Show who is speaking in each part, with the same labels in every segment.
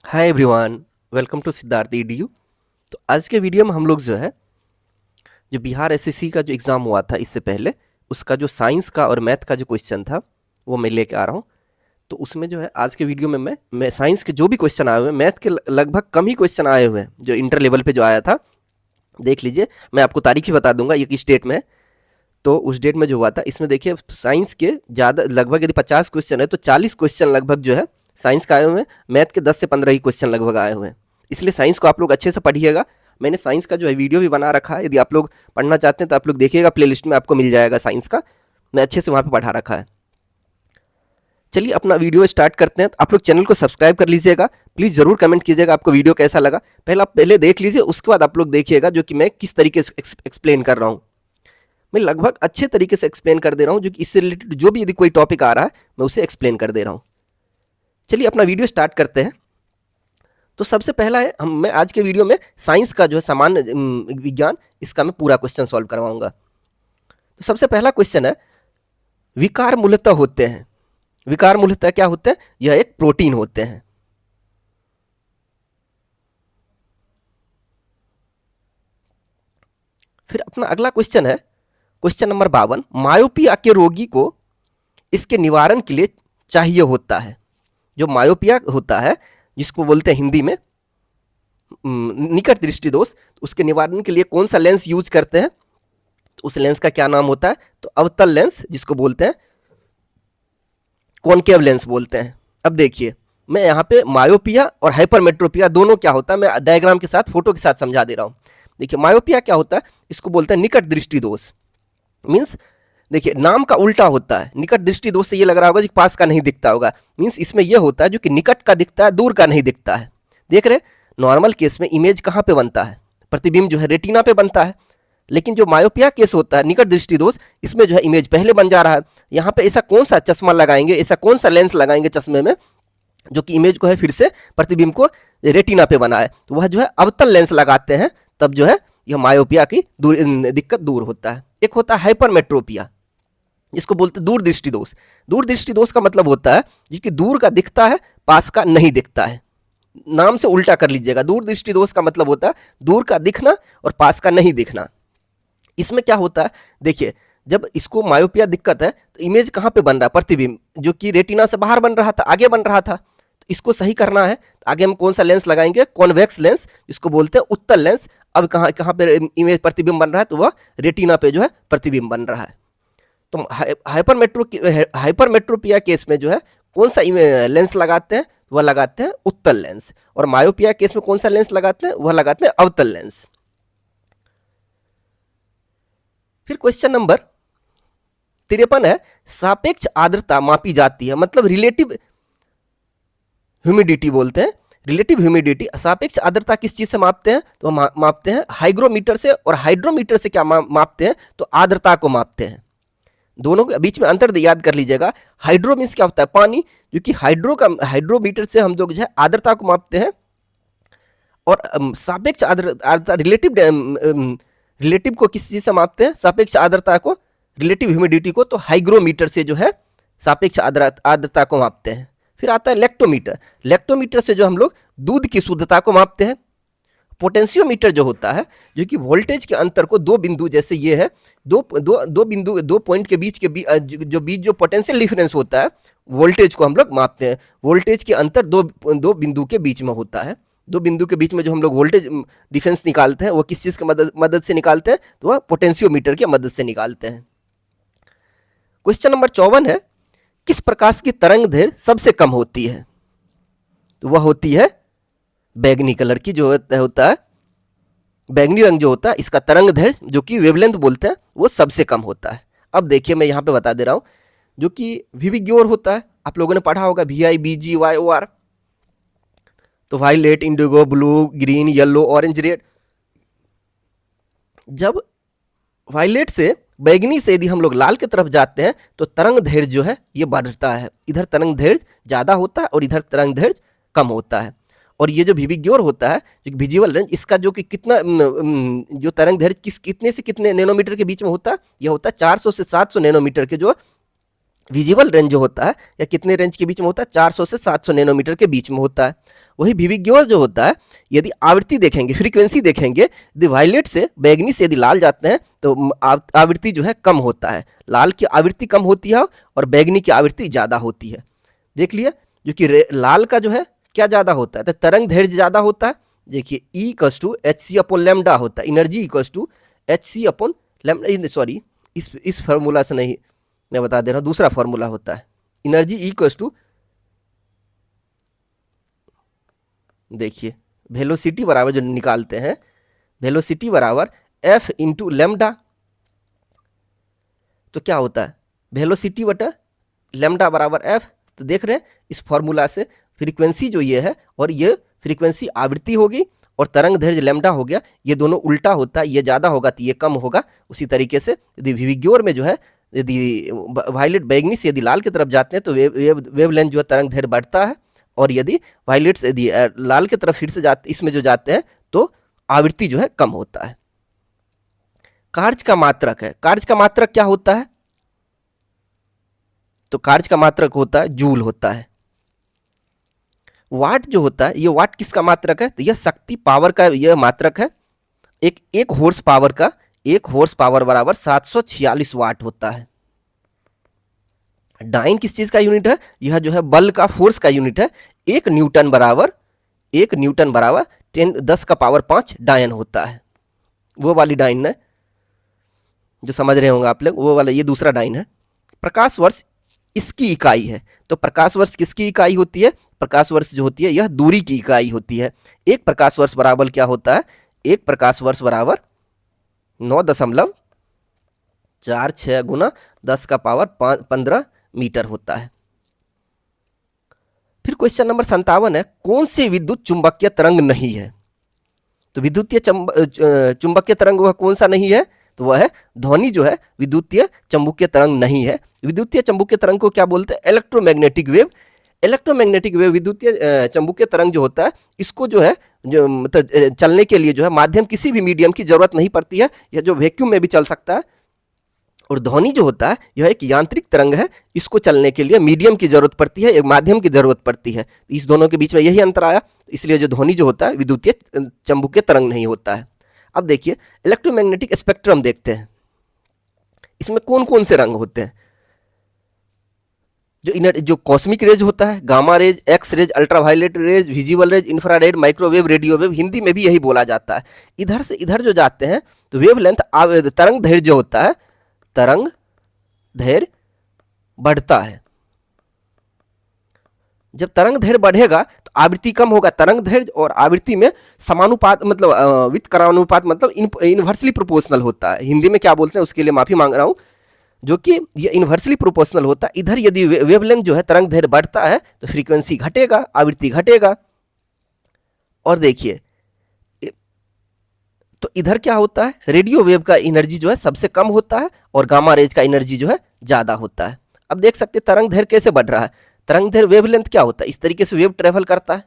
Speaker 1: Hi everyone, welcome to Siddharth EDU. तो आज के वीडियो में हम लोग जो है जो बिहार एसएससी का जो एग्ज़ाम हुआ था इससे पहले, उसका जो साइंस का और मैथ का जो क्वेश्चन था वो मैं लेके आ रहा हूँ। तो उसमें जो है आज के वीडियो में मैं साइंस के जो भी क्वेश्चन आए हुए हैं, मैथ के लगभग कम ही क्वेश्चन आए हुए हैं जो इंटर लेवल पे जो आया था। देख लीजिए, मैं आपको तारीख ही बता दूंगा ये किस डेट में है। तो उस डेट में जो हुआ था इसमें देखिए, साइंस के ज़्यादा लगभग यदि 50 क्वेश्चन है तो 40 क्वेश्चन लगभग जो है साइंस का आए हुए हैं। मैथ के 10 से 15 ही क्वेश्चन लगभग आए हुए हैं। इसलिए साइंस को आप लोग अच्छे से पढ़िएगा। मैंने साइंस का जो है वीडियो भी बना रखा है, यदि आप लोग पढ़ना चाहते हैं तो आप लोग देखिएगा, प्लेलिस्ट में आपको मिल जाएगा साइंस का। मैं अच्छे से वहाँ पे पढ़ा रखा है। चलिए अपना वीडियो स्टार्ट करते हैं। तो आप लोग चैनल को सब्सक्राइब कर लीजिएगा। प्लीज़ ज़रूर कमेंट कीजिएगा आपको वीडियो कैसा लगा। पहले देख लीजिए, उसके बाद आप लोग देखिएगा जो कि मैं किस तरीके से एक्सप्लेन कर रहा हूँ। मैं लगभग अच्छे तरीके से एक्सप्लेन कर दे रहा हूँ, जो कि इससे रिलेटेड जो भी यदि कोई टॉपिक आ रहा है मैं उसे एक्सप्लेन कर दे रहा हूँ। चलिए अपना वीडियो स्टार्ट करते हैं। तो सबसे पहला है, मैं आज के वीडियो में साइंस का जो है सामान्य विज्ञान, इसका मैं पूरा क्वेश्चन सॉल्व करवाऊंगा। तो सबसे पहला क्वेश्चन है, विकार मूलतः होते हैं। विकार मूलतः क्या होते हैं? यह एक प्रोटीन होते हैं। फिर अपना अगला क्वेश्चन है, क्वेश्चन नंबर 52, मायोपिया के रोगी को इसके निवारण के लिए चाहिए होता है। जो मायोपिया होता है, जिसको बोलते हैं हिंदी में निकट दृष्टि दोष, उसके निवारण के लिए कौन सा लेंस यूज करते हैं? तो उस लेंस का क्या नाम होता है? तो अवतल लेंस, जिसको बोलते हैं कॉनकेव लेंस बोलते हैं। अब देखिए, मैं यहाँ पे मायोपिया और हाइपरमेट्रोपिया दोनों क्या होता है मैं डायग्राम के साथ, फोटो के साथ समझा दे रहा हूँ। देखिए, मायोपिया क्या होता है, इसको बोलते हैं निकट दृष्टि दोष। मीन्स देखिए, नाम का उल्टा होता है। निकट दृष्टि दोष से ये लग रहा होगा कि पास का नहीं दिखता होगा। मीन्स इसमें यह होता है जो कि निकट का दिखता है, दूर का नहीं दिखता है। देख रहे, नॉर्मल केस में इमेज कहाँ पे बनता है? प्रतिबिंब जो है रेटिना पे बनता है। लेकिन जो मायोपिया केस होता है, निकट दृष्टि दोष, इसमें जो है इमेज पहले बन जा रहा है। यहाँ पे ऐसा कौन सा चश्मा लगाएंगे, ऐसा कौन सा लेंस लगाएंगे चश्मे में जो कि इमेज को है फिर से प्रतिबिंब को रेटिना पे बनाए? तो वह जो है अवतल लेंस लगाते हैं, तब जो है यह मायोपिया की दिक्कत दूर होता है। एक होता है हाइपरमेट्रोपिया, जिसको बोलते हैं दूर दृष्टि दोष। दूर दृष्टि दोष का मतलब होता है जो कि दूर का दिखता है, पास का नहीं दिखता है। नाम से उल्टा कर लीजिएगा। दूर दृष्टि दोष का मतलब होता है दूर का दिखना और पास का नहीं दिखना। इसमें क्या होता है, देखिए, जब इसको मायोपिया दिक्कत है तो इमेज कहाँ पे बन रहा है? प्रतिबिंब जो कि रेटिना से बाहर बन रहा था, आगे बन रहा था। तो इसको सही करना है तो आगे हम कौन सा लेंस लगाएंगे? कॉन्वेक्स लेंस, जिसको बोलते हैं उत्तल लेंस। अब कहाँ कहाँ पे इमेज प्रतिबिंब बन रहा है? तो वह रेटिना पे जो है प्रतिबिंब बन रहा है। तो हाइपरमेट्रोपिया केस में जो है कौन सा लेंस लगाते हैं? वह लगाते हैं उत्तल लेंस। और मायोपिया केस में कौन सा लेंस लगाते हैं? वह लगाते हैं अवतल लेंस। फिर क्वेश्चन नंबर 53 है, सापेक्ष आर्द्रता मापी जाती है, मतलब रिलेटिव ह्यूमिडिटी बोलते हैं। रिलेटिव ह्यूमिडिटी, सापेक्ष आर्द्रता किस चीज से मापते हैं? तो मापते हैं हाइग्रोमीटर से। और हाइड्रोमीटर से क्या मापते हैं? तो आर्द्रता को मापते हैं। दोनों के बीच में अंतर याद कर लीजिएगा। हाइड्रो मीन्स क्या होता है? पानी, जो कि हाइड्रोमीटर से हम लोग जो है आर्द्रता को मापते हैं। और सापेक्ष आर्द्रता रिलेटिव को किस चीज से मापते हैं? सापेक्ष आर्द्रता को, रिलेटिव ह्यूमिडिटी को, तो हाइग्रोमीटर से जो है सापेक्ष आर्द्रता को मापते हैं। फिर आता है लेक्टोमीटर। लेक्टोमीटर से जो हम लोग दूध की शुद्धता को मापते हैं। पोटेंशियोमीटर जो होता है, जो कि वोल्टेज के अंतर को दो बिंदु, जैसे ये है दो बिंदु, दो पॉइंट के बीच जो बीच जो पोटेंशियल डिफरेंस होता है, वोल्टेज को हम लोग मापते हैं। वोल्टेज के अंतर दो बिंदु के बीच में होता है। दो बिंदु के बीच में जो हम लोग वोल्टेज डिफरेंस निकालते हैं, वो किस चीज़ की मदद से निकालते हैं? तो वह पोटेंशियोमीटर की मदद से निकालते हैं। क्वेश्चन नंबर 54 है, किस प्रकाश की तरंग दैर्घ्य सबसे कम होती है? तो वह होती है बैगनी कलर की, जो होता है बैगनी रंग जो होता है, इसका तरंग दैर्घ्य, जो कि वेवलेंथ बोलते हैं, वो सबसे कम होता है। अब देखिए, मैं यहाँ पे बता दे रहा हूँ, जो कि विविग्योर होता है, आप लोगों ने पढ़ा होगा, VIBGYOR। तो violet, indigo, blue, green, yellow, orange, red. जब वायलेट से, बैगनी से यदि हम लोग लाल की तरफ जाते हैं तो तरंग दैर्घ्य जो है ये बढ़ता है। इधर तरंग दैर्घ्य ज़्यादा होता है और इधर तरंग दैर्घ्य कम होता है। और ये जो विविग्योर होता है, जो विजुअल रेंज, इसका जो कि कितना जो तरंग दैर्घ्य कितने से कितने नैनोमीटर के बीच में होता है? यह होता है 400 से 700 नैनोमीटर के जो विजिबल रेंज जो होता है या कितने रेंज के बीच में होता है, 400 से 700 नैनोमीटर के बीच में होता है। वही विविग्योर जो होता है, यदि आवृत्ति देखेंगे, फ्रीक्वेंसी देखेंगे, यदि वायलेट से बैगनी से यदि लाल जाते हैं तो आवृत्ति जो है कम होता है, लाल की आवृत्ति कम होती है और बैगनी की आवृत्ति ज़्यादा होती है। देख लिया, जो कि लाल का जो है क्या ज़्यादा होता है, तो तरंग धैर्य ज़्यादा होता है। देखिए E equals to H C upon lambda होता है, energy equals to H C upon lambda, sorry इस फार्मूला से नहीं, मैं बता दे रहा हूँ, दूसरा फार्मूला होता है। एनर्जी इक्वल्स टू, देखिए वेलोसिटी बराबर जो निकालते हैं, वेलोसिटी बराबर एफ इंटू लेमडा, तो क्या होता है वेलोसिटी बटा लेमडा बराबर एफ। तो देख रहे हैं इस फॉर्मूला से फ्रीक्वेंसी जो ये है, और ये फ्रीक्वेंसी आवृत्ति होगी, और तरंग दैर्घ्य लेमडा हो गया, ये दोनों उल्टा होता है, ये ज़्यादा होगा तो ये कम होगा। उसी तरीके से यदि विविग्योर में जो है, यदि वायलेट बैगनी से यदि लाल की तरफ जाते हैं तो वेवलेंथ जो है तरंग दैर्घ्य बढ़ता है, और यदि वायलेट से यदि लाल की तरफ फिर से जाते, इसमें जो जाते हैं तो आवृत्ति जो है कम होता है। कार्य का मात्रक है, कार्य का मात्रक क्या होता है, तो कार्य का मात्रक होता है जूल होता है। वाट जो होता है, ये वाट किसका मात्रक है, तो यह शक्ति पावर का यह मात्रक है। एक हॉर्स पावर का, एक हॉर्स पावर बराबर 746 वाट होता है। डाइन किस चीज का यूनिट है, यह जो है बल का, फोर्स का यूनिट है। एक न्यूटन बराबर 10 का पावर 5 डायन होता है। वो वाली डाइन है जो समझ रहे होंगे आप लोग, वो वाला, ये दूसरा डाइन है। प्रकाश वर्ष इसकी इकाई है, तो प्रकाश वर्ष किसकी इकाई होती है, प्रकाश वर्ष जो होती है यह दूरी की इकाई होती है। एक प्रकाश वर्ष बराबर क्या होता है, एक प्रकाश वर्ष बराबर 9.46 गुना 10 का पावर 15 मीटर होता है। फिर क्वेश्चन नंबर 57 है, कौन से विद्युत चुंबकीय तरंग नहीं है, तो विद्युतीय चुंबकीय तरंग वह कौन सा नहीं है, तो वह है ध्वनि जो है विद्युतीय चुंबकीय तरंग नहीं है। विद्युतीय चुंबकीय तरंग को क्या बोलते हैं, इलेक्ट्रोमैग्नेटिक वेव। इलेक्ट्रोमैग्नेटिक वेव विद्युतीय चुंबकीय तरंग जो होता है, इसको जो है जो मतलब चलने के लिए जो है माध्यम, किसी भी मीडियम की जरूरत नहीं पड़ती है, यह जो वैक्यूम में भी चल सकता है। और ध्वनि जो होता है यह एक यांत्रिक तरंग है, इसको चलने के लिए मीडियम की जरूरत पड़ती है, एक माध्यम की जरूरत पड़ती है। इस दोनों के बीच में यही अंतर आया, इसलिए जो ध्वनि जो होता है विद्युतीय चुंबकीय तरंग नहीं होता है। अब देखिए इलेक्ट्रोमैग्नेटिक स्पेक्ट्रम देखते हैं, इसमें कौन कौन से रंग होते हैं। जो कॉस्मिक रेज होता है, gamma rays, X rays, ultraviolet rays, visible rays, infrared, microwave, radio wave, Hindi में भी यही बोला जाता है। इधर से इधर जो जाते हैं तो वेवलेंथ, तरंग दैर्घ्य जो होता है, तरंग दैर्घ्य बढ़ता है। जब तरंग दैर्घ्य बढ़ेगा तो आवृत्ति कम होगा। तरंग दैर्घ्य और आवृत्ति में समानुपात, मतलब व्युत्क्रमानुपात, मतलब इनवर्सली प्रोपोर्शनल होता है। हिंदी में क्या बोलते हैं उसके लिए माफी मांग रहा हूं, जो कि ये इनवर्सली प्रोपोर्शनल होता है। इधर यदि वेवलेंथ जो है तरंग दैर्घ्य बढ़ता है तो फ्रीक्वेंसी घटेगा, आवृत्ति घटेगा। और देखिए तो इधर क्या होता है, रेडियो वेव का एनर्जी जो है सबसे कम होता है, और गामा रेज का एनर्जी जो है ज्यादा होता है। अब देख सकते हैं तरंग दैर्घ्य कैसे बढ़ रहा है। तरंग दैर्घ्य वेवलेंथ क्या होता है, इस तरीके से वेव ट्रेवल करता है,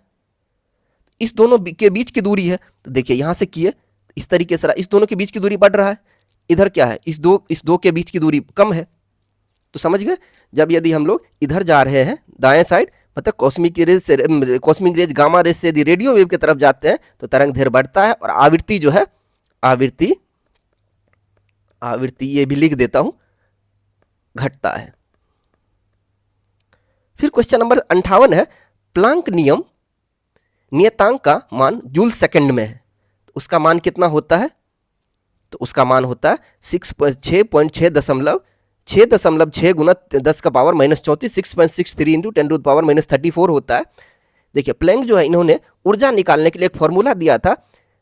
Speaker 1: इस दोनों के बीच की दूरी है, तो देखिए यहां से किए इस तरीके से, इस दोनों के बीच की दूरी बढ़ रहा है। इधर क्या है, इस दो के बीच की दूरी कम है। तो समझ गए, जब यदि हम लोग इधर जा रहे हैं दाएं साइड, मतलब कॉस्मिक रेज गामा रेज से यदि रेडियो वेव की तरफ जाते हैं तो तरंग दैर्घ्य बढ़ता है, और आवृत्ति जो है, आवृत्ति ये भी लिख देता हूं, घटता है। फिर क्वेश्चन नंबर 58 है, प्लांक नियतांक का मान जूल सेकंड में है, तो उसका मान कितना होता है, तो उसका मान होता है 6.6 गुना 10 का power -34, 6.63 into 10 to the power -34 होता है। देखिए प्लैंक जो है, इन्होंने ऊर्जा निकालने के लिए एक फॉर्मूला दिया था,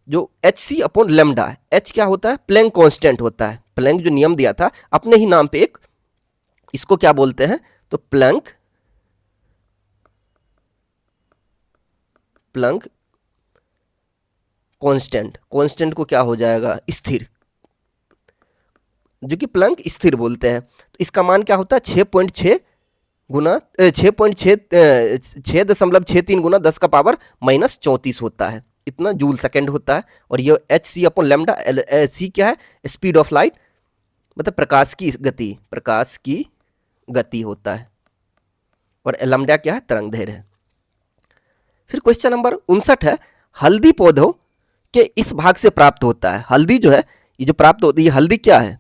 Speaker 1: जो Hc अपॉन लेमडा है। H क्या होता है, प्लैंक कांस्टेंट होता है। प्लैंक जो नियम दिया था अपने ही नाम पे एक, इसको क्या बोलते हैं, तो प्लैंक कांस्टेंट को क्या हो जाएगा, स्थिर, जो कि प्लैंक स्थिर बोलते हैं। तो इसका मान क्या होता है, 6.6 गुना 6.63 गुना 10 का पावर -34 होता है, इतना जूल सेकंड होता है। और ये Hc अपॉन लेमडा, c क्या है, स्पीड ऑफ लाइट, मतलब प्रकाश की गति, प्रकाश की गति होता है और लैम्डा क्या है, तरंग दैर्घ्य है। फिर क्वेश्चन नंबर 59 है, हल्दी पौधों के इस भाग से प्राप्त होता है। हल्दी जो है, ये जो प्राप्त होती है, हल्दी क्या है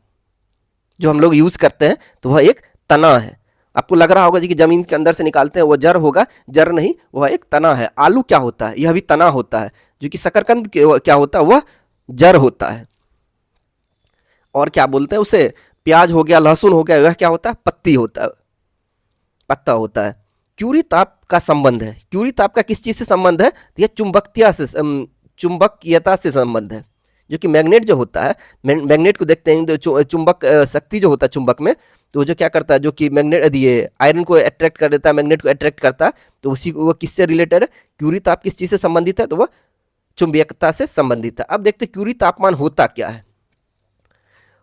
Speaker 1: जो हम लोग यूज करते हैं, तो वह एक तना है। आपको लग रहा होगा जी कि जमीन के अंदर से निकालते हैं वो जड़ होगा, जड़ नहीं, वह एक तना है। आलू क्या होता है, यह भी तना होता है। जो कि शकरकंद क्या होता है, वह जड़ होता है। और क्या बोलते हैं उसे, प्याज हो गया, लहसुन हो गया, वह क्या होता है, पत्ती होता है, पत्ता होता है। क्यूरी ताप का संबंध है, क्यूरी ताप का किस चीज से संबंध है, तो यह चुंबकीयता से संबंध है। जो कि मैग्नेट जो होता है, मैग्नेट को देखते हैं तो चुंबक शक्ति जो होता है चुंबक में, तो जो क्या करता है, जो कि मैग्नेट ये आयरन को अट्रैक्ट कर देता है, मैग्नेट को अट्रैक्ट करता है, तो उसी वो किससे रिलेटेड है, क्यूरी ताप किस चीज से संबंधित है, तो वह चुंबकीयता से संबंधित है। अब देखते हैं क्यूरी तापमान होता क्या है।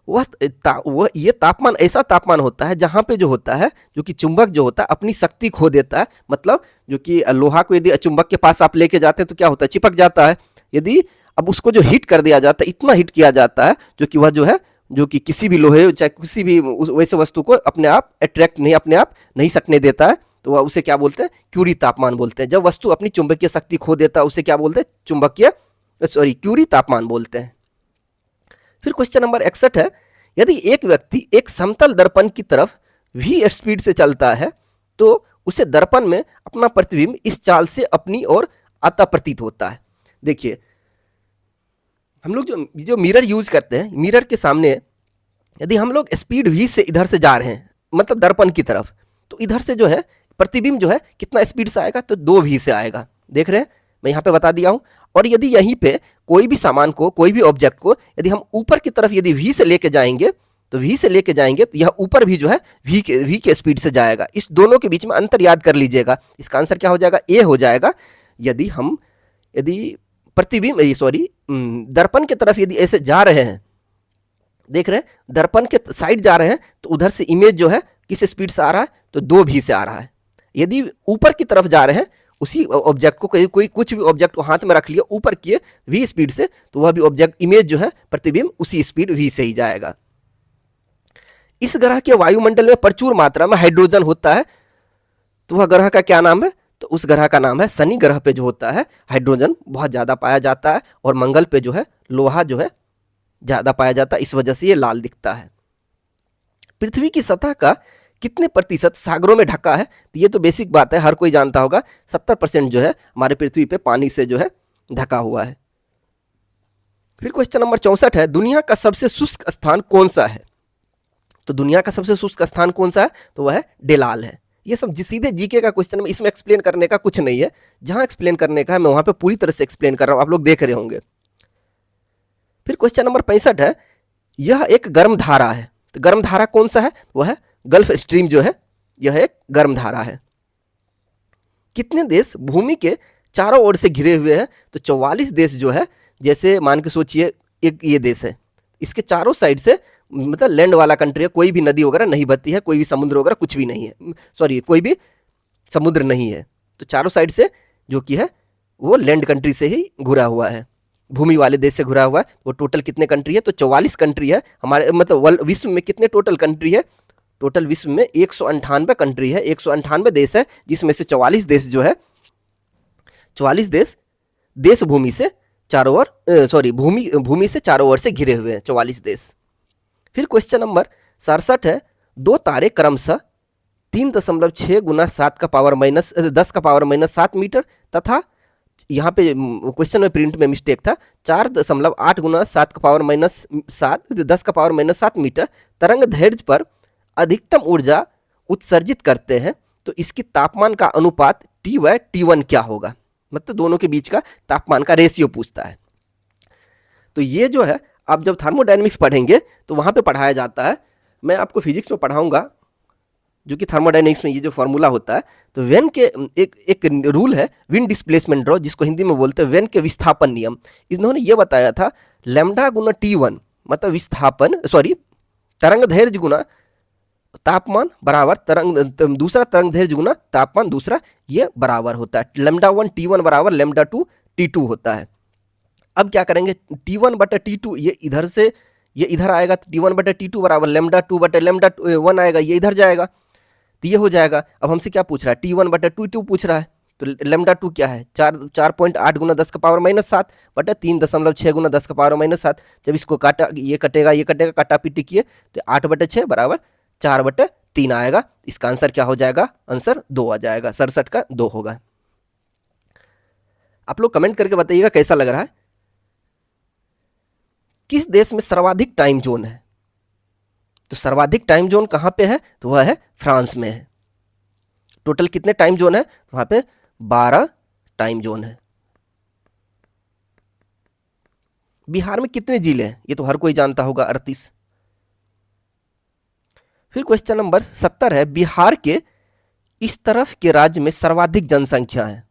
Speaker 1: वह ये तापमान ऐसा तापमान होता है जहां पे जो होता है, जो कि चुंबक जो होता है अपनी शक्ति खो देता है। मतलब जो कि लोहा को यदि चुंबक के पास आप लेके जाते हैं तो क्या होता है, चिपक जाता है। यदि अब उसको जो हीट कर दिया जाता है, इतना हीट किया जाता है जो कि वह जो है, जो कि किसी भी लोहे चाहे किसी भी वैसे वस्तु को अपने आप अट्रैक्ट नहीं, अपने आप नहीं सकने देता है, तो वह उसे क्या बोलते हैं, क्यूरी तापमान बोलते हैं। जब वस्तु अपनी चुंबकीय शक्ति खो देता है उसे क्या बोलते हैं, क्यूरी तापमान बोलते हैं। फिर क्वेश्चन नंबर 61 है, यदि एक व्यक्ति एक समतल दर्पण की तरफ v स्पीड से चलता है तो उसे दर्पण में अपना प्रतिबिंब इस चाल से अपनी ओर आता प्रतीत होता है। देखिए, हम लोग जो मिरर यूज करते हैं, मिरर के सामने यदि हम लोग स्पीड v से इधर से जा रहे हैं, मतलब दर्पण की तरफ, तो इधर से जो है प्रतिबिंब जो है कितना स्पीड से आएगा, तो 2v से आएगा। देख रहे हैं, मैं यहाँ पे बता दिया हूँ। और यदि यहीं पे कोई भी सामान को, कोई भी ऑब्जेक्ट को यदि हम ऊपर की तरफ यदि v से लेके जाएंगे, तो v से लेके जाएंगे तो यह ऊपर भी जो है v के स्पीड से जाएगा। इस दोनों के बीच में अंतर याद कर लीजिएगा। इसका आंसर क्या हो जाएगा, ए हो जाएगा। यदि प्रतिबिंब दर्पण की तरफ यदि ऐसे जा रहे हैं, देख रहे हैं, दर्पण के साइड जा रहे हैं, तो उधर से इमेज जो है किस स्पीड से आ रहा है, तो 2v से आ रहा है। यदि ऊपर की तरफ जा रहे हैं, उसी ऑब्जेक्ट को कोई कुछ भी ऑब्जेक्ट को हाथ में रख लिया, ऊपर किए v स्पीड से, तो वह भी ऑब्जेक्ट इमेज जो है प्रतिबिंब उसी स्पीड v से ही जाएगा। इस ग्रह के वायुमंडल में प्रचुर मात्रा में हाइड्रोजन होता है, तो वह ग्रह का क्या नाम है, तो उस ग्रह का नाम है शनि। ग्रह पे जो होता है हाइड्रोजन बहुत ज्यादा पाया जाता है, और मंगल पे जो है लोहा जो है ज्यादा पाया जाता है, इस वजह से ये लाल दिखता है। पृथ्वी की सतह का कितने प्रतिशत सागरों में ढका है, तो ये तो बेसिक बात है, हर कोई जानता होगा। 70% जो है हमारे पृथ्वी पे पानी से जो है ढका हुआ है। फिर क्वेश्चन नंबर 64 है, दुनिया का सबसे शुष्क स्थान कौन सा है। तो दुनिया का सबसे शुष्क स्थान कौन सा है, तो वह है डेलाल है। ये सब सीधे जीके का क्वेश्चन में, इसमें एक्सप्लेन करने का कुछ नहीं है। जहां एक्सप्लेन करने का है मैं वहां पे पूरी तरह से एक्सप्लेन कर रहा हूं, आप लोग देख रहे होंगे। फिर क्वेश्चन नंबर 65 है, यह एक गर्म धारा है। तो गर्म धारा कौन सा है, वह है गल्फ स्ट्रीम जो है, यह एक गर्म धारा है। कितने देश भूमि के चारों ओर से घिरे हुए हैं, तो 44 देश जो है, जैसे मान के सोचिए एक ये देश है, इसके चारों साइड से, मतलब लैंड वाला कंट्री है, कोई भी नदी वगैरह नहीं बहती है, कोई भी समुद्र वगैरह कुछ भी नहीं है, कोई भी समुद्र नहीं है। तो चारों साइड से जो कि है वो लैंड कंट्री से ही घुरा हुआ है, भूमि वाले देश से घुरा हुआ है। वो टोटल कितने कंट्री है, तो 44 कंट्री है हमारे, मतलब विश्व में कितने टोटल कंट्री है, टोटल विश्व में 198 कंट्री है, 198 देश है, जिसमें से 44 देश जो है, 44 देश भूमि से चारों ओर, भूमि से चारों ओर से घिरे हुए हैं 44 देश। फिर क्वेश्चन नंबर 67 है, दो तारे क्रमशः 3.6 गुना 7 का पावर माइनस 10 का पावर माइनस 7 मीटर तथा यहाँ पे क्वेश्चन में प्रिंट में मिस्टेक था, 4.8 गुना 7 का पावर माइनस 7 10 का पावर माइनस 7 मीटर तरंग दैर्घ्य पर अधिकतम ऊर्जा उत्सर्जित करते हैं, तो इसकी तापमान का अनुपात T/T1 क्या होगा। मतलब दोनों के बीच का तापमान का रेशियो पूछता है। तो ये जो है आप जब थर्मोडायनेमिक्स पढ़ेंगे तो वहाँ पे पढ़ाया जाता है। मैं आपको फिजिक्स में पढ़ाऊंगा, जो कि थर्मोडायनेमिक्स में ये जो फॉर्मूला होता है, तो वेन के एक रूल है विंड डिस्प्लेसमेंट ड्रॉ, जिसको हिंदी में बोलते हैं वेन के विस्थापन नियम। इन्होंने ये बताया था लैम्डा गुना T1 मतलब विस्थापन, तरंग दैर्घ्य गुना तापमान बराबर दूसरा तरंग दैर्घ्य गुना तापमान दूसरा, ये बराबर होता है। लैम्डा 1 T1 बराबर लैम्डा 2 T2 होता है। अब क्या करेंगे, T1 बटा T2 ये इधर से ये इधर आएगा, तो T1 बटा T2 बराबर लैम्डा 2 बटा लैम्डा 1 आएगा, ये इधर जाएगा। तो ये हो जाएगा। अब हमसे क्या पूछ रहा है, T1/2 पूछ रहा है, तो λ2 क्या है, 4.8 गुना 10 का पावर -7 बटा 3.6 गुना 10 का पावर -7। जब इसको काटा, ये कटेगा काटा पीटी किए, तो 8/6 बराबर 4/3 आएगा। इसका आंसर क्या हो जाएगा, आंसर 2 आ जाएगा, 67 का 2 होगा। आप लोग कमेंट करके बताइएगा कैसा लग रहा है। किस देश में सर्वाधिक टाइम जोन है, तो सर्वाधिक टाइम जोन कहां पे है, तो वह है फ्रांस में है। टोटल कितने टाइम जोन है, वहां पे 12 टाइम जोन है। बिहार में कितने जिले हैं, ये तो हर कोई जानता होगा, 38। फिर क्वेश्चन नंबर 70 है, बिहार के इस तरफ के राज्य में सर्वाधिक जनसंख्या है।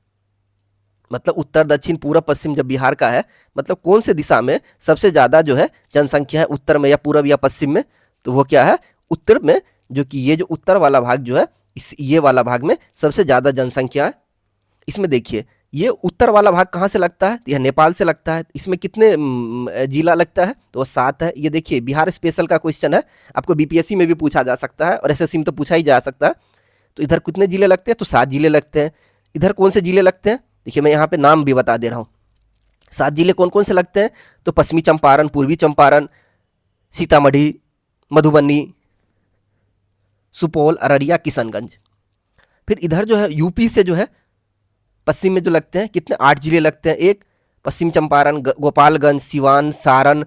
Speaker 1: मतलब उत्तर, दक्षिण, पूर्व, पश्चिम जब बिहार का है, मतलब कौन से दिशा में सबसे ज्यादा जो है जनसंख्या है, उत्तर में या पूर्व या पश्चिम में, तो वो क्या है, उत्तर में। जो कि ये जो उत्तर वाला भाग जो है, इस ये वाला भाग में सबसे ज्यादा जनसंख्या है। इसमें देखिए, ये उत्तर वाला भाग कहाँ से लगता है, यह नेपाल से लगता है। इसमें कितने जिला लगता है, तो 7 है। ये देखिए, बिहार स्पेशल का क्वेश्चन है, आपको बीपीएससी में भी पूछा जा सकता है और एसएससी में तो पूछा ही जा सकता है। तो इधर कितने जिले लगते हैं, तो 7 जिले लगते हैं। इधर कौन से जिले लगते हैं, देखिए मैं यहाँ पे नाम भी बता दे रहा हूँ। 7 जिले कौन कौन से लगते हैं, तो पश्चिमी चंपारण, पूर्वी चंपारण, सीतामढ़ी, मधुबनी, सुपौल, अररिया, किशनगंज। फिर इधर जो है यूपी से जो है पश्चिम में जो लगते हैं, कितने, 8 जिले लगते हैं। एक पश्चिम चंपारण, गोपालगंज, सिवान, सारण,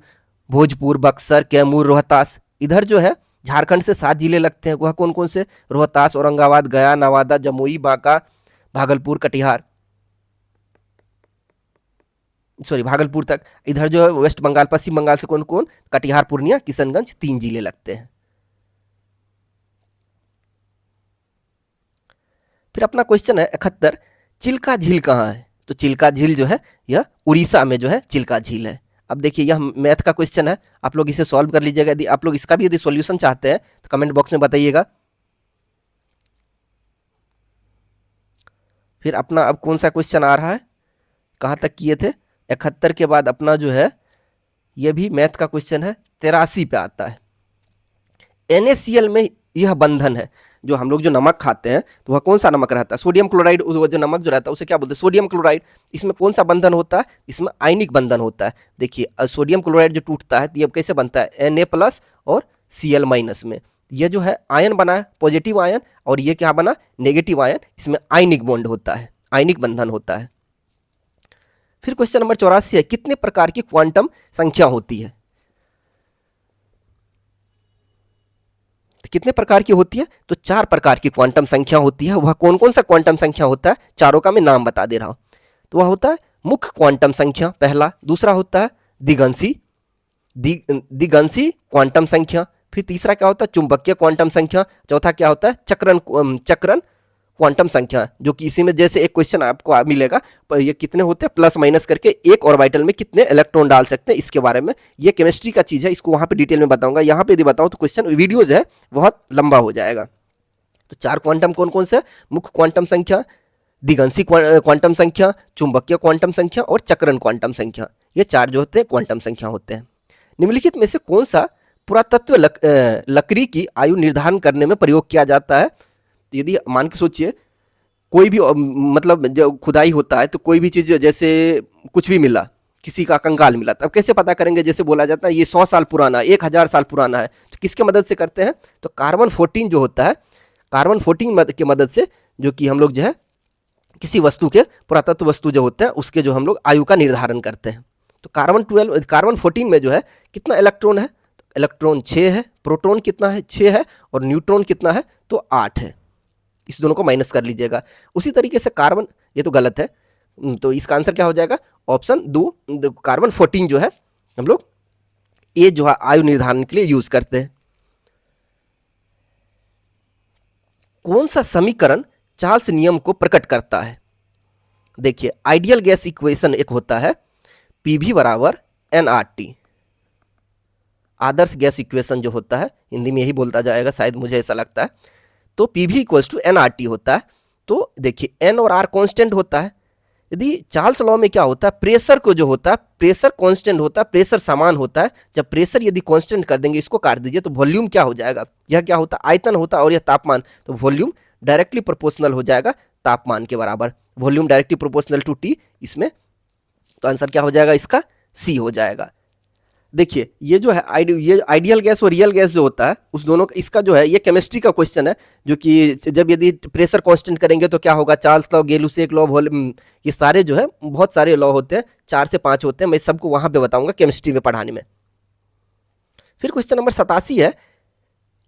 Speaker 1: भोजपुर, बक्सर, कैमूर, रोहतास। इधर जो है झारखंड से 7 जिले लगते हैं, वह कौन कौन से, रोहतास, औरंगाबाद, गया, नवादा, जमुई, बांका, भागलपुर, कटिहार, सॉरी भागलपुर तक। इधर जो है वेस्ट बंगाल, पश्चिम बंगाल से कौन कौन, कटिहार, पूर्णिया, किशनगंज, 3 जिले लगते हैं। फिर अपना क्वेश्चन है 71, चिल्का झील कहाँ है, तो चिल्का झील जो है यह उड़ीसा में जो है चिल्का झील है। अब देखिए, यह मैथ का क्वेश्चन है, आप लोग इसे सॉल्व कर लीजिएगा। यदि आप लोग इसका भी यदि सॉल्यूशन चाहते हैं तो कमेंट बॉक्स में बताइएगा। फिर अपना अब कौन सा क्वेश्चन आ रहा है, कहाँ तक किए थे, 71 के बाद अपना जो है यह भी मैथ का क्वेश्चन है, 83 पे आता है। NaCl में यह बंधन है, जो हम लोग जो नमक खाते हैं, तो वह कौन सा नमक रहता है, सोडियम क्लोराइड। जो नमक जो रहता है उसे क्या बोलते हैं, सोडियम क्लोराइड। इसमें कौन सा बंधन होता है, इसमें आयनिक बंधन होता है। देखिए, सोडियम क्लोराइड जो टूटता है तो ये कैसे बनता है, Na+ और Cl- में। ये जो है आयन बना है, पॉजिटिव आयन, और ये क्या बना, नेगेटिव आयन। इसमें आयनिक बॉन्ड होता है, आयनिक बंधन होता है। फिर क्वेश्चन नंबर 84 है, कितने प्रकार की क्वांटम संख्या होती है, कितने प्रकार की होती है, तो 4 प्रकार की क्वांटम संख्या होती है। वह कौन कौन सा क्वांटम संख्या होता है, चारों का मैं नाम बता दे रहा हूं। तो वह होता है मुख्य क्वांटम संख्या पहला, दूसरा होता है दिगंशी क्वांटम संख्या, फिर तीसरा क्या होता है, चुंबकीय क्वांटम संख्या, चौथा क्या होता है, चक्रण क्वांटम संख्या। जो कि इसी में जैसे एक क्वेश्चन आपको मिलेगा, ये कितने होते हैं, प्लस माइनस करके एक ऑर्बिटल में कितने इलेक्ट्रॉन डाल सकते हैं, इसके बारे में। ये केमिस्ट्री का चीज़ है, इसको वहाँ पे डिटेल में बताऊंगा। यहाँ पे यदि बताऊँ तो क्वेश्चन वीडियो जो है बहुत लंबा हो जाएगा। तो 4 क्वांटम कौन कौन से, मुख्य क्वांटम संख्या, दिगंशी क्वांटम संख्या, चुंबकीय क्वांटम संख्या और चक्रण क्वांटम संख्या। ये 4 जो होते हैं क्वांटम संख्या होते हैं। निम्नलिखित में से कौन सा पुरातत्व लकड़ी की आयु निर्धारण करने में प्रयोग किया जाता है। तो यदि मान के सोचिए, कोई भी मतलब जो खुदाई होता है, तो कोई भी चीज़, जैसे कुछ भी मिला, किसी का कंकाल मिला, तब कैसे पता करेंगे, जैसे बोला जाता है ये 100 साल पुराना है, 1000 साल पुराना है, तो किसके मदद से करते हैं, तो कार्बन 14 जो होता है, कार्बन 14 की मदद से, जो कि हम लोग जो है किसी वस्तु के, पुरातत्व वस्तु जो होते हैं उसके जो हम लोग आयु का निर्धारण करते हैं। तो कार्बन 14 में जो है कितना इलेक्ट्रॉन है, तो इलेक्ट्रॉन 6 है, प्रोटॉन कितना है, 6 है, और न्यूट्रॉन कितना है, तो 8 है। इस दोनों को माइनस कर लीजिएगा। उसी तरीके से कार्बन, ये तो गलत है, तो इसका आंसर क्या हो जाएगा, ऑप्शन 2, कार्बन 14 जो है हम लोग ये जो है आयु निर्धारण के लिए यूज करते हैं। कौन सा समीकरण चार्ल्स नियम को प्रकट करता है। देखिए, आइडियल गैस इक्वेशन एक होता है PV = nRT। आदर्श गैस इक्वेशन जो होता है, हिंदी में यही बोलता जाएगा शायद, मुझे ऐसा लगता है। तो PV = nRT होता है। तो देखिए, N और R कांस्टेंट होता है, यदि चार्ल्स लॉ में क्या होता है, प्रेशर को जो होता है, प्रेशर कांस्टेंट होता है, प्रेशर समान होता है। जब प्रेशर यदि कांस्टेंट कर देंगे, इसको काट दीजिए, तो वॉल्यूम क्या हो जाएगा, यह क्या होता है, आयतन होता है, और यह तापमान, तो वॉल्यूम डायरेक्टली प्रोपोर्शनल हो जाएगा तापमान के बराबर। Volume directly proportional to T इसमें, तो आंसर क्या हो जाएगा इसका, सी हो जाएगा। देखिए ये जो है ये आइडियल गैस और रियल गैस जो होता है, उस दोनों इसका जो है, ये केमिस्ट्री का क्वेश्चन है, जो कि जब यदि प्रेशर कांस्टेंट करेंगे तो क्या होगा, चार्ल्स लॉ, गेलुसेक लॉ, ये सारे जो है बहुत सारे लॉ होते हैं, 4 से 5 होते हैं, मैं सबको वहां पे बताऊंगा केमिस्ट्री में पढ़ाने में। फिर क्वेश्चन नंबर 87 है,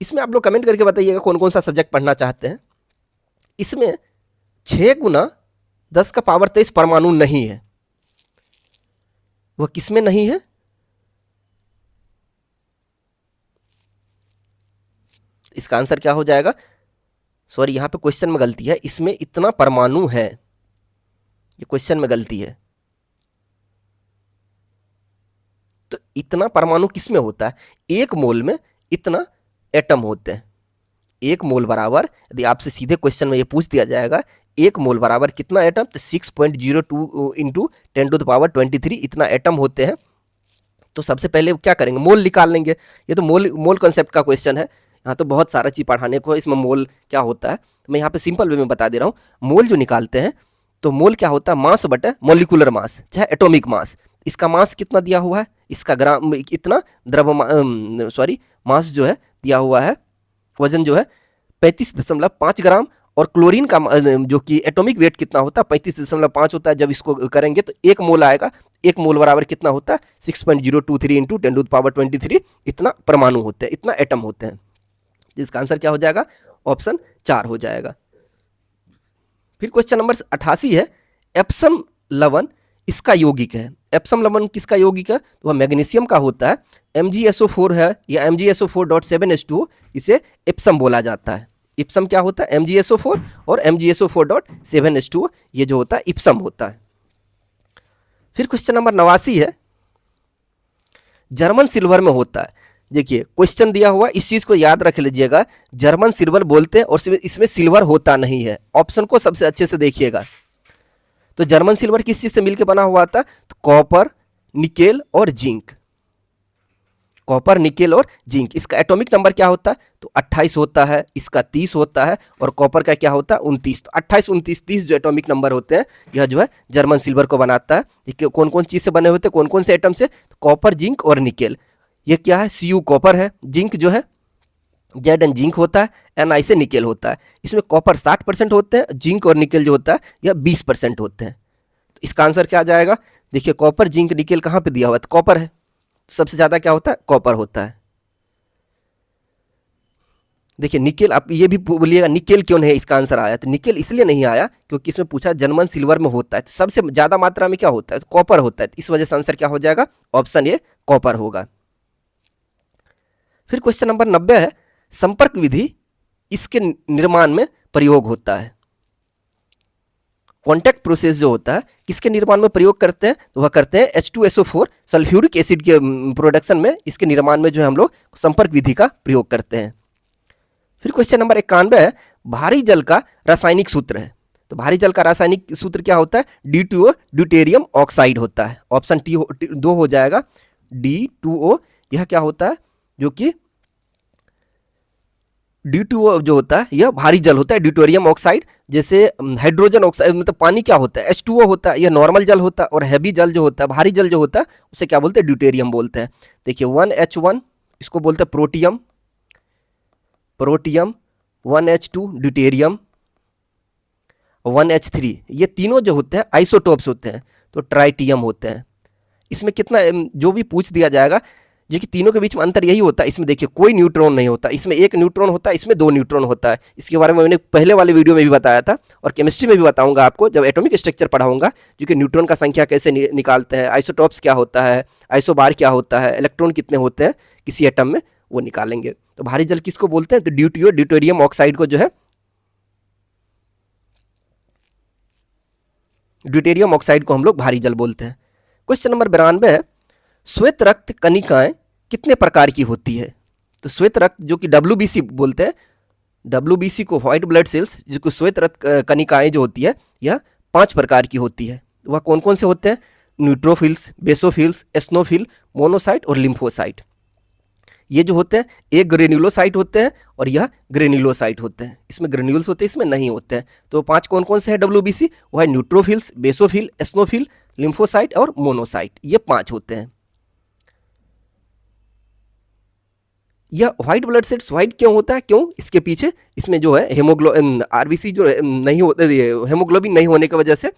Speaker 1: इसमें आप लोग कमेंट करके बताइएगा कौन कौन सा सब्जेक्ट पढ़ना चाहते हैं। इसमें 6 गुना 10 का पावर 23 परमाणु नहीं है, वह किसमें नहीं है, इसका आंसर क्या हो जाएगा, सॉरी यहां पे क्वेश्चन में गलती है, इसमें इतना परमाणु है, ये क्वेश्चन में गलती है। तो इतना परमाणु किसमें होता है, 1 मोल में इतना एटम होते हैं। 1 मोल बराबर, यदि आपसे सीधे क्वेश्चन में ये पूछ दिया जाएगा 1 मोल बराबर कितना एटम, तो 6.02 इंटू 10⁻23 इतना एटम होते हैं। तो सबसे पहले क्या करेंगे, मोल निकाल लेंगे। ये तो मोल कंसेप्ट का क्वेश्चन है, यहाँ तो बहुत सारा चीज़ पढ़ाने को है, इसमें मोल क्या होता है मैं यहाँ पे सिंपल वे में बता दे रहा हूँ। मोल जो निकालते हैं, तो मोल क्या होता है, मास बटा मॉलिक्यूलर मास, चाहे एटॉमिक मास। इसका मास कितना दिया हुआ है, इसका ग्राम इतना मास जो है दिया हुआ है, वजन जो है 35.5 ग्राम, और क्लोरीन का जो कि एटॉमिक वेट कितना होता है, 35.5 होता है। जब इसको करेंगे तो 1 मोल आएगा, 1 मोल बराबर कितना होता है, 6.023 इंटू 10⁻23 इतना परमाणु होते हैं, इतना एटम होते हैं। इसका आंसर क्या हो जाएगा, ऑप्शन 4 हो जाएगा। फिर क्वेश्चन नंबर 88 है, एप्सम लवण इसका यौगिक है। एप्सम लवण किसका यौगिक है, तो वह मैग्नीशियम का होता है। MgSO4 है या MgSO4.7H2O, इसे एप्सम बोला जाता है। इप्सम क्या होता है, MgSO4 और MgSO4.7H2O, ये जो होता है इप्सम होता है। फिर क्वेश्चन नंबर 89 है, जर्मन सिल्वर में होता है। देखिए क्वेश्चन दिया हुआ, इस चीज को याद रख लीजिएगा, जर्मन सिल्वर बोलते हैं और इसमें सिल्वर होता नहीं है। ऑप्शन को सबसे अच्छे से देखिएगा। तो जर्मन सिल्वर किस चीज से मिलकर बना हुआ था, तो कॉपर, निकेल और जिंक। कॉपर, निकेल और जिंक। इसका एटॉमिक नंबर क्या होता है, तो 28 होता है, इसका 30 होता है, और कॉपर का क्या होता है 29। तो 28, 29, 30 जो एटॉमिक नंबर होते हैं, यह जो है जर्मन सिल्वर को बनाता है। ये कौन कौन चीज से बने होते हैं, कौन कौन से एटम से, तो कॉपर, जिंक और निकेल। ये क्या है, Cu कॉपर है, जिंक जो है Zn जिंक होता है, Ni से निकेल होता है। इसमें कॉपर 60% होते हैं, जिंक और निकेल जो होता है यह 20% होते हैं। तो इसका आंसर क्या आ जाएगा, देखिए कॉपर, जिंक, निकेल कहाँ पे दिया हुआ है, तो कॉपर है, सबसे ज्यादा क्या होता है, कॉपर होता है। देखिए निकेल, आप ये भी बोलिएगा निकेल क्यों नहीं इसका आंसर आया, तो निकेल इसलिए नहीं आया क्योंकि इसमें पूछा जर्मन सिल्वर में होता है, तो सबसे ज्यादा मात्रा में क्या होता है, तो कॉपर होता है। इस वजह से आंसर क्या हो जाएगा, ऑप्शन ए कॉपर होगा। फिर क्वेश्चन नंबर 90 है, संपर्क विधि इसके निर्माण में प्रयोग होता है। कॉन्टैक्ट प्रोसेस जो होता है किसके निर्माण में प्रयोग करते हैं, तो वह करते हैं H2SO4 सल्फ्यूरिक एसिड के प्रोडक्शन में, इसके निर्माण में जो है हम लोग संपर्क विधि का प्रयोग करते हैं। फिर क्वेश्चन नंबर 91 है, भारी जल का रासायनिक सूत्र है। तो भारी जल का रासायनिक सूत्र क्या होता है, D2O ड्यूटेरियम ऑक्साइड होता है। ऑप्शन 2 हो जाएगा, D2O। यह क्या होता है, जो कि D2O जो होता है यह भारी जल होता है, ड्यूटेरियम ऑक्साइड। जैसे हाइड्रोजन ऑक्साइड मतलब पानी क्या होता है, H2O होता है, यह नॉर्मल जल होता है। और हैवी जल जो होता है, भारी जल जो होता है, उसे क्या बोलते हैं, ड्यूटेरियम बोलते हैं। देखिए 1H1 इसको बोलते हैं प्रोटियम, 1H2 ड्यूटेरियम, 1H3 ये तीनों जो होते हैं आइसोटोप्स होते हैं, तो ट्राइटियम होते हैं। इसमें कितना जो भी पूछ दिया जाएगा, जो कि तीनों के बीच में अंतर यही होता है, इसमें देखिए कोई न्यूट्रॉन नहीं होता, इसमें 1 न्यूट्रॉन होता है, इसमें 2 न्यूट्रॉन होता है। इसके बारे में मैंने पहले वाले वीडियो में भी बताया था, और केमिस्ट्री में भी बताऊंगा आपको जब एटॉमिक स्ट्रक्चर पढ़ाऊंगा, जो कि न्यूट्रॉन का संख्या कैसे निकालते हैं, आइसोटॉप्स क्या होता है, आइसोबार क्या होता है, इलेक्ट्रॉन कितने होते हैं किसी एटम में, वो निकालेंगे। तो भारी जल किसको बोलते हैं, तो ड्यूटीओ ड्यूटेरियम ऑक्साइड को जो है, ड्यूटेरियम ऑक्साइड को हम लोग भारी जल बोलते हैं। क्वेश्चन नंबर 92 है, श्वेत रक्त कणिकाएं कितने प्रकार की होती है। तो श्वेत रक्त जो कि WBC बोलते हैं, WBC को व्हाइट ब्लड सेल्स, जिसको श्वेत रक्त कणिकाएं जो होती है यह 5 प्रकार की होती है। वह कौन कौन से होते हैं? न्यूट्रोफिल्स, बेसोफिल्स, एस्नोफिल, मोनोसाइट और लिम्फोसाइट। ये जो होते हैं एक ग्रेन्युलोसाइट होते हैं और यह ग्रेन्युलोसाइट होते हैं। इसमें ग्रेन्यूल्स होते हैं, इसमें नहीं होते हैं। तो 5 कौन कौन से हैं डब्ल्यूबीसी? वह है न्यूट्रोफिल्स, बेसोफिल, एस्नोफिल, लिम्फोसाइट और मोनोसाइट, ये 5 होते हैं। यह व्हाइट ब्लड सेल्स व्हाइट क्यों होता है? क्यों? इसके पीछे इसमें जो है हेमोग्लोबिन, आरबीसी जो नहीं होते, हेमोग्लोबिन नहीं होने की वजह से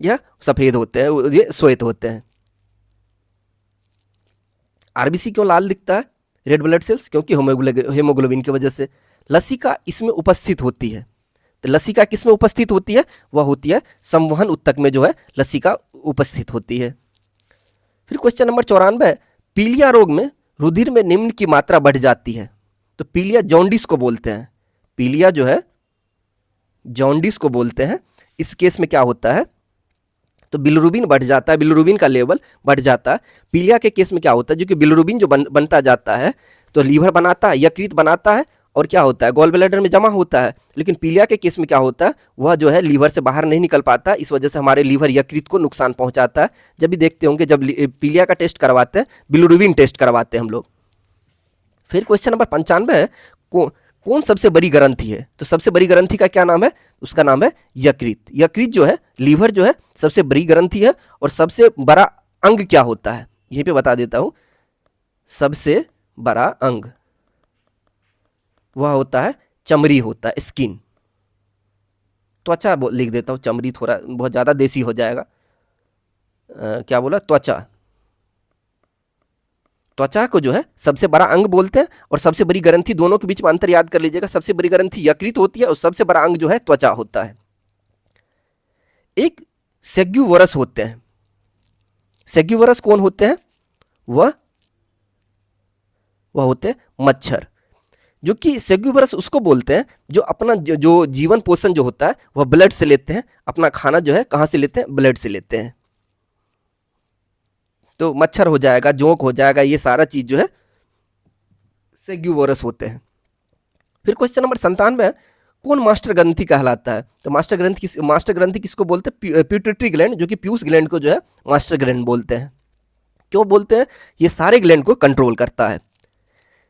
Speaker 1: यह सफेद होते हैं, ये श्वेत होते हैं। आरबीसी क्यों लाल दिखता है, रेड ब्लड सेल्स? क्योंकि हेमोग्लोबिन की वजह से। लसिका इसमें उपस्थित होती है। तो लसिका किस में उपस्थित होती है? वह होती है संवहन उत्तक में जो है लसिका उपस्थित होती है। फिर क्वेश्चन नंबर 94, पीलिया रोग में रुधिर में निम्न की मात्रा बढ़ जाती है। तो पीलिया जॉन्डिस को बोलते हैं। पीलिया जो है जॉन्डिस को बोलते हैं। इस केस में क्या होता है? तो बिलिरुबिन बढ़ जाता है, बिलिरुबिन का लेवल बढ़ जाता है। पीलिया के केस में क्या होता है? जो कि बिलिरुबिन जो बनता जाता है तो लीवर बनाता है, यकृत बनाता है और क्या होता है? गॉल ब्लैडर में जमा होता है। लेकिन पीलिया के केस में क्या होता है? वह जो है लीवर से बाहर नहीं निकल पाता, इस वजह से हमारे लीवर यकृत को नुकसान पहुंचाता है। जब भी देखते होंगे जब पीलिया का टेस्ट करवाते हैं, बिलिरुबिन टेस्ट करवाते हैं हम लोग। फिर क्वेश्चन नंबर 95 है, कौन सबसे बड़ी ग्रंथि है? तो सबसे बड़ी ग्रंथि का क्या नाम है? उसका नाम है यकृत। यकृत जो है, लीवर जो है सबसे बड़ी ग्रंथि है। और सबसे बड़ा अंग क्या होता है? यहीं पे बता देता हूं। सबसे बड़ा अंग वह होता है चमड़ी, होता है स्किन। त्वचा लिख देता हूं, चमड़ी थोड़ा बहुत ज्यादा देसी हो जाएगा। क्या बोला? त्वचा। त्वचा को जो है सबसे बड़ा अंग बोलते हैं और सबसे बड़ी ग्रंथि, दोनों के बीच में अंतर याद कर लीजिएगा। सबसे बड़ी ग्रंथि यकृत होती है और सबसे बड़ा अंग जो है त्वचा होता है। एक सेग्यूवरस होते हैं। सेग्यूवरस कौन होते हैं? वह होते हैं मच्छर। जो कि सेग्यूवरस उसको बोलते हैं जो अपना जो जीवन पोषण जो होता है वह ब्लड से लेते हैं। अपना खाना जो है कहां से लेते हैं? ब्लड से लेते हैं। तो मच्छर हो जाएगा, जोंक हो जाएगा, ये सारा चीज जो है सेग्यूवरस होते हैं। फिर क्वेश्चन नंबर 97 है, कौन मास्टर ग्रंथि कहलाता है? तो मास्टर ग्रंथि किसको बोलते हैं? पिट्यूटरी ग्लैंड, जो कि पीयूष ग्लैंड को जो है मास्टर ग्लैंड बोलते हैं। क्यों बोलते हैं? ये सारे ग्लैंड को कंट्रोल करता है।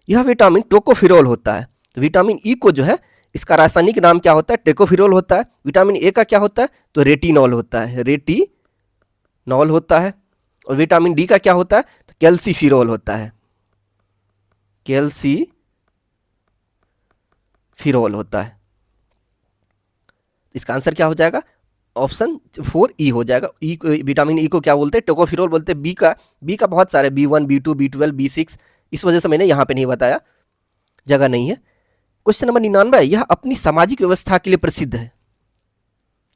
Speaker 1: यह विटामिन टोकोफिरोल होता है। तो विटामिन ई को जो है इसका रासायनिक नाम क्या होता है? टेकोफिरोल होता है। विटामिन ए का क्या होता है? तो रेटिनॉल होता है, रेटिनॉल होता है। और विटामिन डी का क्या होता है? तो कैल्सीफिरोल होता है, कैल्सीफिरोल होता है। इसका आंसर क्या हो जाएगा? ऑप्शन 4 ई हो जाएगा। ई विटामिन ई को क्या बोलते हैं? टोकोफिरोल बोलते हैं। बी का बहुत सारे, B1, B2, B12, B6, इस वजह से मैंने यहाँ पे नहीं बताया, जगह नहीं है। क्वेश्चन नंबर 99 है, यह अपनी सामाजिक व्यवस्था के लिए प्रसिद्ध है।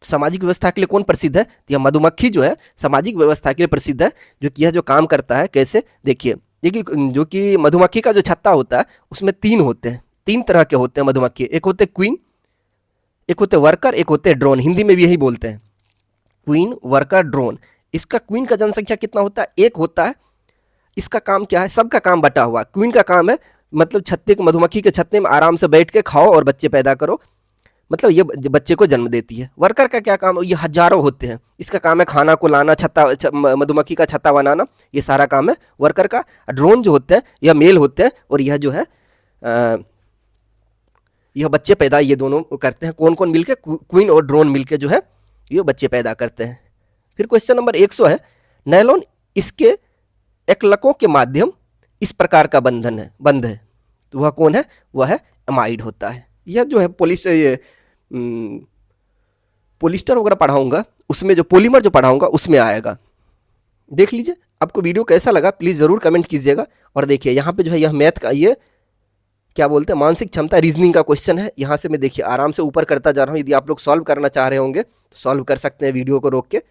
Speaker 1: सामाजिक व्यवस्था के लिए कौन प्रसिद्ध है? यह मधुमक्खी जो है सामाजिक व्यवस्था के लिए प्रसिद्ध है। जो कि यह जो काम करता है कैसे, देखिए जो कि मधुमक्खी का जो छत्ता होता है उसमें 3 होते हैं, 3 तरह के होते हैं मधुमक्खी। एक होते क्वीन, एक होते वर्कर, एक होते ड्रोन। हिंदी में भी यही बोलते हैं, क्वीन, वर्कर, ड्रोन। इसका क्वीन का जनसंख्या कितना होता है? 1 होता है। इसका काम क्या है? सबका काम बटा हुआ। क्वीन का काम है मतलब छत्ते के, मधुमक्खी के छत्ते में आराम से बैठ के खाओ और बच्चे पैदा करो, मतलब ये बच्चे को जन्म देती है। वर्कर का क्या काम है? ये हजारों होते हैं, इसका काम है खाना को लाना, मधुमक्खी का छत्ता बनाना, ये सारा काम है वर्कर का। ड्रोन जो होते हैं यह मेल होते हैं और यह जो है यह बच्चे पैदा ये दोनों करते हैं। कौन कौन मिलके? क्वीन और ड्रोन मिलके जो है ये बच्चे पैदा करते हैं। फिर क्वेश्चन नंबर 100 है, नायलॉन इसके एकलकों के माध्यम इस प्रकार का बंध है। तो वह कौन है? वह है एमाइड होता है। यह जो है पोलिस्टर वगैरह पढ़ाऊंगा, उसमें जो पॉलीमर जो पढ़ाऊंगा उसमें आएगा, देख लीजिए। आपको वीडियो कैसा लगा प्लीज़ ज़रूर कमेंट कीजिएगा। और देखिए यहाँ पे जो है यह मैथ का, ये क्या बोलते हैं, मानसिक क्षमता रीजनिंग का क्वेश्चन है। यहाँ से मैं देखिए आराम से ऊपर करता जा रहा हूँ। यदि आप लोग सॉल्व करना चाह रहे होंगे तो सॉल्व कर सकते हैं वीडियो को रोक के,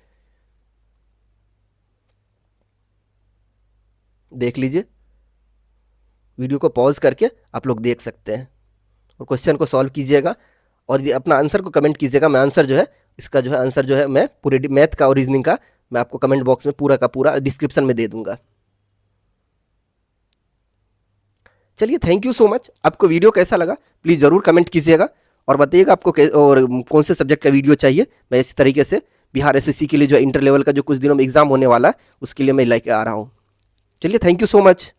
Speaker 1: देख लीजिए। वीडियो को पॉज करके आप लोग देख सकते हैं और क्वेश्चन को सॉल्व कीजिएगा और ये अपना आंसर को कमेंट कीजिएगा। मैं आंसर जो है इसका जो है आंसर जो है मैं पूरे मैथ का और रीजनिंग का मैं आपको कमेंट बॉक्स में पूरा का पूरा डिस्क्रिप्शन में दे दूंगा। चलिए, थैंक यू सो मच। आपको वीडियो कैसा लगा प्लीज़ ज़रूर कमेंट कीजिएगा और बताइएगा आपको और कौन से सब्जेक्ट का वीडियो चाहिए। मैं इस तरीके से बिहार एसएससी के लिए जो इंटर लेवल का जो कुछ दिनों में एग्ज़ाम होने वाला है उसके लिए मैं लेके आ रहा हूँ। चलिए, थैंक यू सो मच।